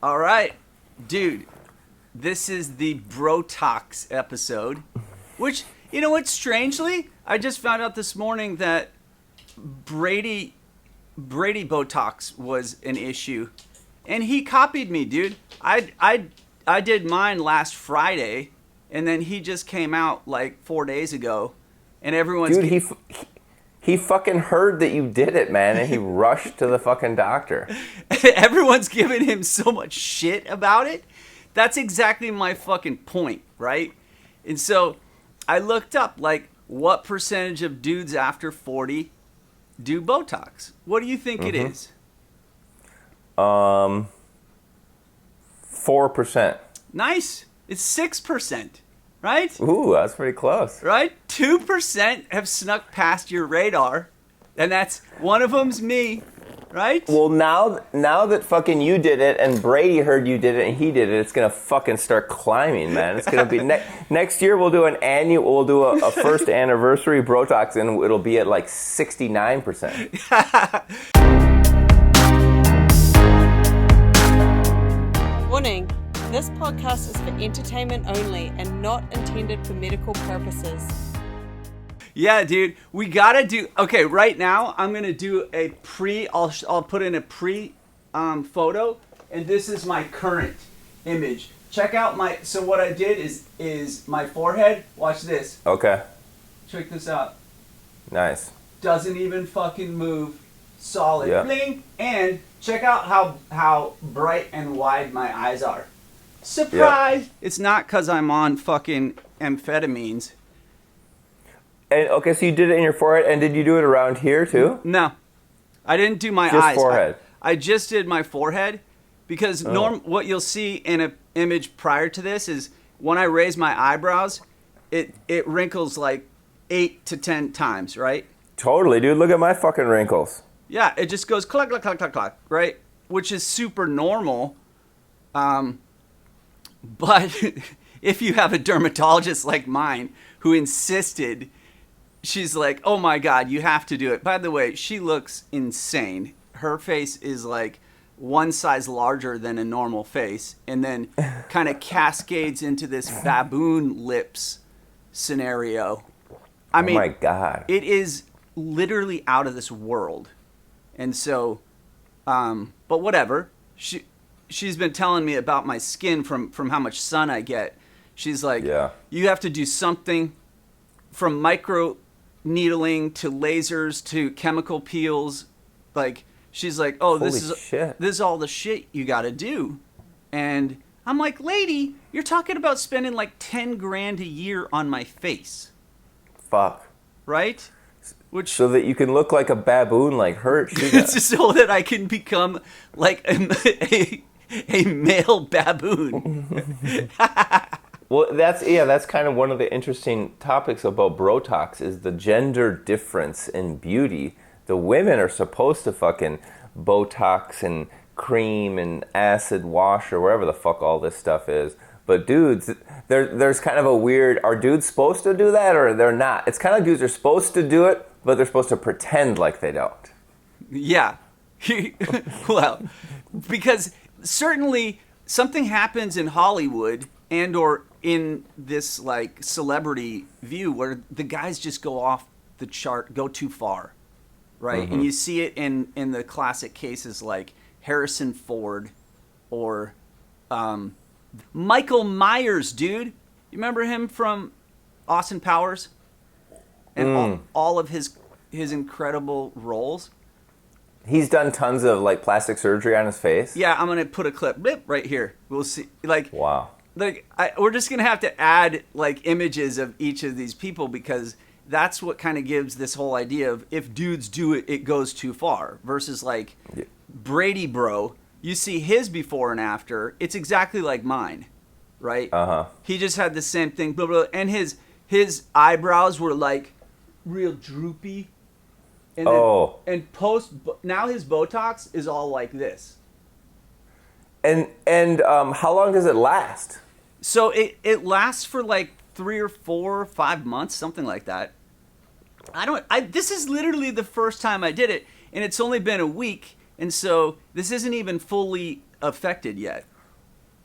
All right, dude. This is the Brotox episode, which, you know what, strangely, I just found out this morning that Brady Botox was an issue, and he copied me, dude. I did mine last Friday, and then he just came out like 4 days ago, and everyone's Dude, he fucking heard that you did it, man, and he rushed to the fucking doctor. everyone's giving him so much shit about it. That's exactly my fucking point, right? And so I looked up, like, what percentage of dudes after 40 do Botox? What do you think it is? 4%. Nice. It's 6%, right? Ooh, that's pretty close. Right? 2% have snuck past your radar, and that's one of them's me, right? Well, now that fucking you did it and Brady heard you did it and he did it, it's gonna fucking start climbing, man. It's gonna be next year. We'll do a first anniversary Brotox, and it'll be at like 69%. Warning, this podcast is for entertainment only and not intended for medical purposes. Yeah, dude, we gotta do. Okay, right now I'm gonna do a I'll put in a photo, and this is my current image. Check out my. So what I did is my forehead. Watch this. Okay. Check this out. Nice. Doesn't even fucking move. Solid. Yeah. Bling. And check out how bright and wide my eyes are. Surprise! Yeah. It's not because I'm on fucking amphetamines. And okay, so you did it in your forehead, and did you do it around here too? No, I didn't do my just eyes. Forehead. I just did my forehead because what you'll see in an image prior to this is when I raise my eyebrows, it wrinkles like 8 to 10 times, right? Totally, dude. Look at my fucking wrinkles. Yeah, it just goes clack, clack, clack, clack, clack, right? Which is super normal. But if you have a dermatologist like mine who insisted, she's like, oh my God, you have to do it. By the way, she looks insane. Her face is like one size larger than a normal face, and then kind of cascades into this baboon lips scenario. I mean, oh my God. It is literally out of this world. And so, but whatever. She's been telling me about my skin from how much sun I get. She's like, yeah. You have to do something from micro needling to lasers to chemical peels. Like, she's like, oh, this is all the shit you got to do. And I'm like, lady, you're talking about spending like 10 grand a year on my face. Fuck. Right? So that you can look like a baboon like her. So that I can become like a male baboon. Well, that's kind of one of the interesting topics about Brotox is the gender difference in beauty. The women are supposed to fucking Botox and cream and acid wash or wherever the fuck all this stuff is. But dudes, there's kind of a weird, are dudes supposed to do that or they're not? It's kind of dudes are supposed to do it, but they're supposed to pretend like they don't. Yeah. Well, because certainly something happens in Hollywood and or in this like celebrity view where the guys just go off the chart, go too far, right? Mm-hmm. And you see it in the classic cases like Harrison Ford or Michael Myers, dude. You remember him from Austin Powers? And all of his incredible roles. He's done tons of like plastic surgery on his face. Yeah, I'm gonna put a clip right here. We'll see. Like, wow. Like, we're just gonna have to add like images of each of these people because that's what kind of gives this whole idea of if dudes do it, it goes too far. Versus like Brady, bro. You see his before and after. It's exactly like mine, right? He just had the same thing, blah, blah, and his eyebrows were like real droopy. And then, now his Botox is all like this. And how long does it last? So it lasts for like 3 or 4 or 5 months, something like that. This is literally the first time I did it, and it's only been a week, and so this isn't even fully affected yet.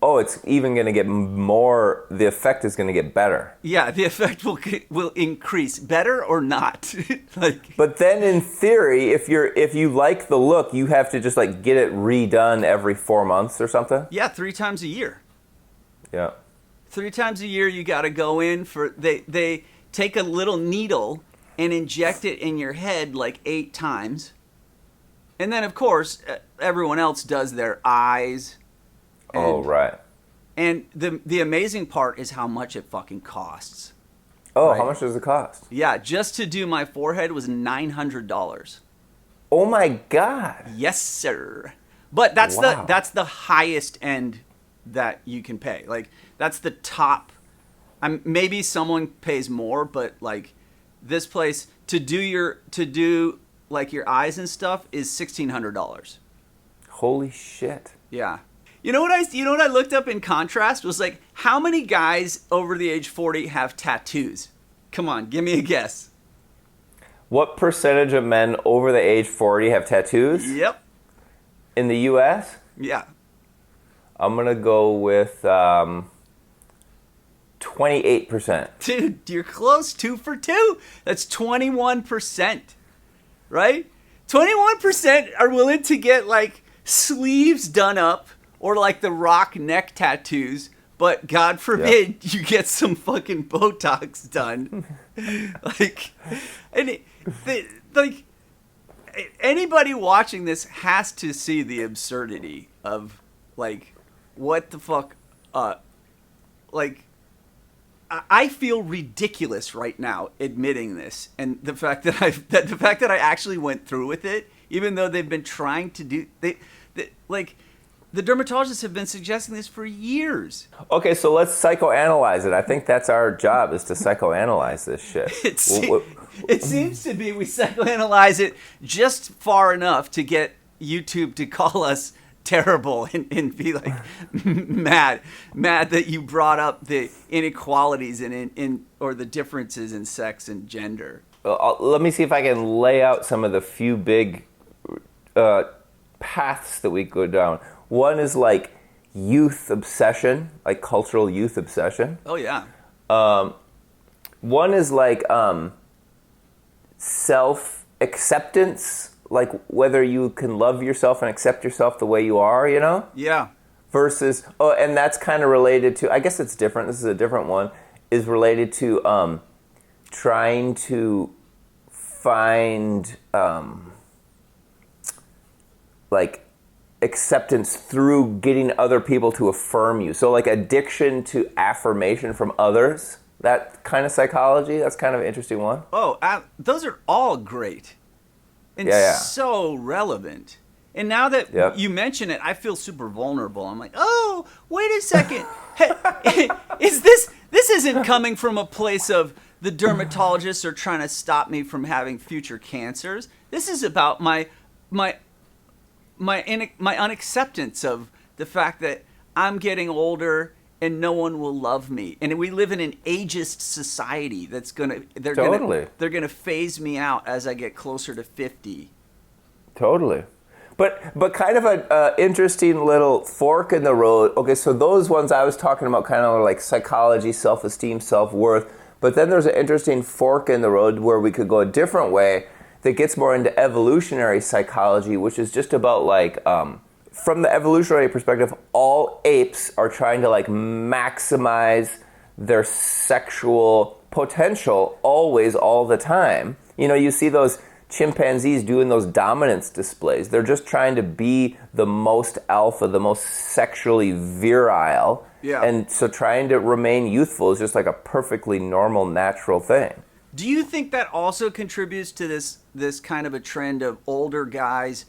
Oh, it's even going to get more. The effect is going to get better. Yeah, the effect will increase, better or not. Like, but then, in theory, if you like the look, you have to just like get it redone every 4 months or something. Yeah, 3 times a year. Yeah. 3 times a year, you got to go in for. They take a little needle and inject it in your head like 8 times, and then of course everyone else does their eyes. Oh, right. And the amazing part is how much it fucking costs. Oh, right? How much does it cost? Yeah, just to do my forehead was $900. Oh my God. Yes, sir. But that's Wow. that's the highest end that you can pay. Like that's the top. Maybe someone pays more, but like this place to do like your eyes and stuff is $1,600. Holy shit. Yeah. You know what I looked up in contrast was like how many guys over the age 40 have tattoos? Come on, give me a guess. What percentage of men over the age 40 have tattoos? Yep. In the U.S.? Yeah. I'm going to go with 28%. Dude, you're close. 2 for 2. That's 21%. Right? 21% are willing to get like sleeves done up or like the Rock neck tattoos, but God forbid you get some fucking Botox done. Like, like anybody watching this has to see the absurdity of like what the fuck. Like, I feel ridiculous right now admitting this, and the fact that I actually went through with it, even though they've been trying to do like. The dermatologists have been suggesting this for years. Okay, so let's psychoanalyze it. I think that's our job, is to psychoanalyze this shit. It seems to be we psychoanalyze it just far enough to get YouTube to call us terrible and be like mad that you brought up the inequalities in or the differences in sex and gender. Let me see if I can lay out some of the few big paths that we go down. One is like youth obsession, like cultural youth obsession. Oh, yeah. One is like self-acceptance, like whether you can love yourself and accept yourself the way you are, you know? Yeah. Versus, and that's kind of related to, I guess it's different, this is a different one, is related to trying to find like acceptance through getting other people to affirm you. So like addiction to affirmation from others, that kind of psychology, that's kind of an interesting one. Oh, those are all great and so relevant. And now that you mention it, I feel super vulnerable. I'm like, oh, wait a second. Hey, this isn't coming from a place of the dermatologists are trying to stop me from having future cancers. This is about my unacceptance of the fact that I'm getting older and no one will love me. And we live in an ageist society that's they're gonna phase me out as I get closer to 50. Totally. But kind of an interesting little fork in the road. Okay, so those ones I was talking about kind of like psychology, self-esteem, self-worth. But then there's an interesting fork in the road where we could go a different way that gets more into evolutionary psychology, which is just about like, from the evolutionary perspective, all apes are trying to like maximize their sexual potential always, all the time. You know, you see those chimpanzees doing those dominance displays. They're just trying to be the most alpha, the most sexually virile. Yeah. And so trying to remain youthful is just like a perfectly normal, natural thing. Do you think that also contributes to this kind of a trend of older guys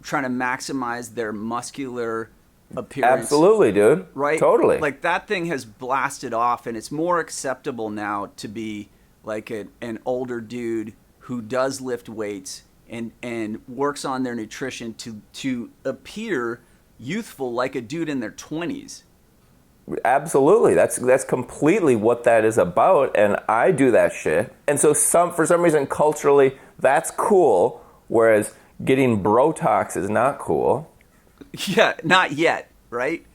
trying to maximize their muscular appearance? Absolutely, dude. Right? Totally. Like that thing has blasted off, and it's more acceptable now to be like an older dude who does lift weights and works on their nutrition to appear youthful like a dude in their 20s. Absolutely. That's completely what that is about, and I do that shit. And so for some reason culturally that's cool, whereas getting Brotox is not cool. Yeah, not yet, right?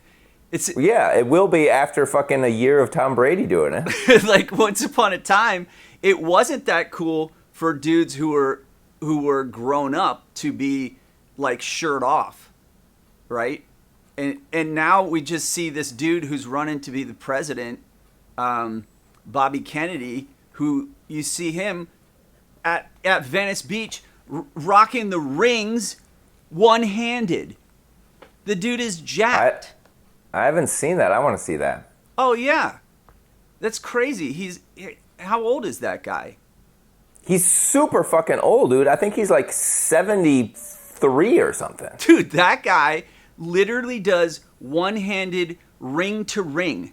It's Yeah, it will be after fucking a year of Tom Brady doing it. like once upon a time, it wasn't that cool for dudes who were grown up to be like shirt off, right? And now we just see this dude who's running to be the president, Bobby Kennedy, who you see him at Venice Beach rocking the rings one-handed. The dude is jacked. I haven't seen that. I want to see that. Oh yeah, that's crazy. How old is that guy? He's super fucking old, dude. I think he's like 73 or something. Dude, that guy literally does one-handed ring to ring.